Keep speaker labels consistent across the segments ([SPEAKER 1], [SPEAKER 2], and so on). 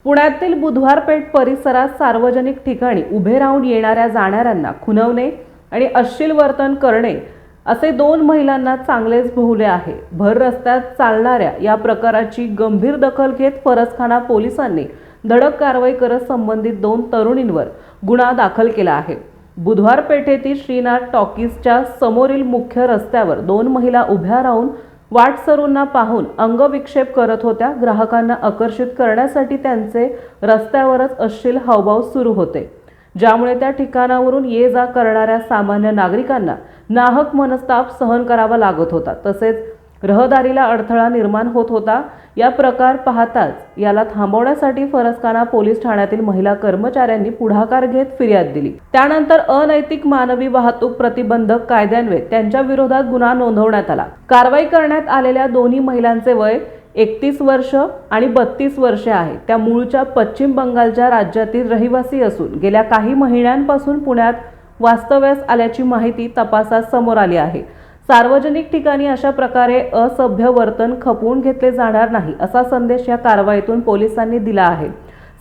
[SPEAKER 1] पुण्यातील बुधवार पेठ परिसरात सार्वजनिक ठिकाणी उभे राहून येणाऱ्या जाणाऱ्यांना खुणवणे आणि अश्लील वर्तन करणे असे दोन महिलांना चांगलेच भोवले आहे। भर रस्त्यात चालणाऱ्या या प्रकाराची गंभीर दखल घेत फरसखाना पोलिसांनी धडक कारवाई करत संबंधित दोन तरुणींवर गुन्हा दाखल केला आहे। बुधवार पेठेतील श्रीनाथ टॉकीजच्या समोरील मुख्य रस्त्यावर दोन महिला उभ्या राहून वाटसरूंना पाहून अंगविक्षेप करत होत्या। ग्राहकांना आकर्षित करण्यासाठी त्यांचे रस्त्यावरच अश्लील हावभाव सुरू होते, ज्यामुळे त्या ठिकाणावरून ये जा करणाऱ्या सामान्य नागरिकांना नाहक मनस्ताप सहन करावा लागत होता, तसेच रहदारीला अडथळा निर्माण होत होता। या प्रकार पाहताच याला थांबवण्यासाठी फरसखाना पोलीस ठाण्यातील महिला कर्मचाऱ्यांनी पुढाकार घेत फिर्याद दिली। त्यानंतर अनैतिक मानवी वाहतूक प्रतिबंधक कायद्यान्वये त्यांच्या विरोधात गुन्हा नोंदवण्यात आला। कारवाई करण्यात आलेल्या दोन्ही महिलांचे वय 31 वर्ष आणि 32 वर्षे आहे। त्या मूळच्या पश्चिम बंगालच्या राज्यातील रहिवासी असून गेल्या काही महिन्यांपासून पुण्यात वास्तव्यास आल्याची माहिती तपासात समोर आली आहे। सार्वजनिक ठिकाणी अशा प्रकारे असभ्य वर्तन खपवून घेतले जाणार नाही, असा संदेश या कारवाईतून पोलिसांनी दिला आहे।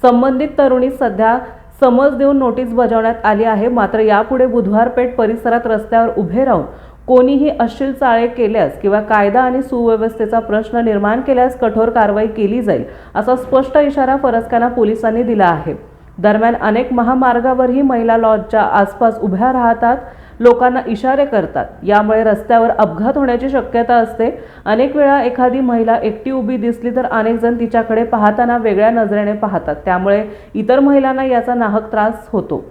[SPEAKER 1] संबंधित तरुणी सध्या समज देऊन नोटीस बजावण्यात आली आहे। मात्र यापुढे बुधवार पेठ परिसरात रस्त्यावर उभे राहून कोणीही अश्लील चाळे केल्यास किंवा कायदा आणि सुव्यवस्थेचा प्रश्न निर्माण केल्यास कठोर कारवाई केली जाईल, असा स्पष्ट इशारा फरसखाना पोलिसांनी दिला आहे। दरम्यान अनेक महामार्गावरही महिला लॉजच्या आसपास उभ्या राहतात, लोकांना इशारे करतात, यामुळे रस्त्यावर अपघात होण्याची शक्यता असते। अनेक वेळा एखादी महिला एकटी उभी दिसली तर अनेक जण तिच्याकडे पाहताना वेगळ्या नजरेने पाहतात, त्यामुळे इतर महिलांना याचा नाहक त्रास होतो।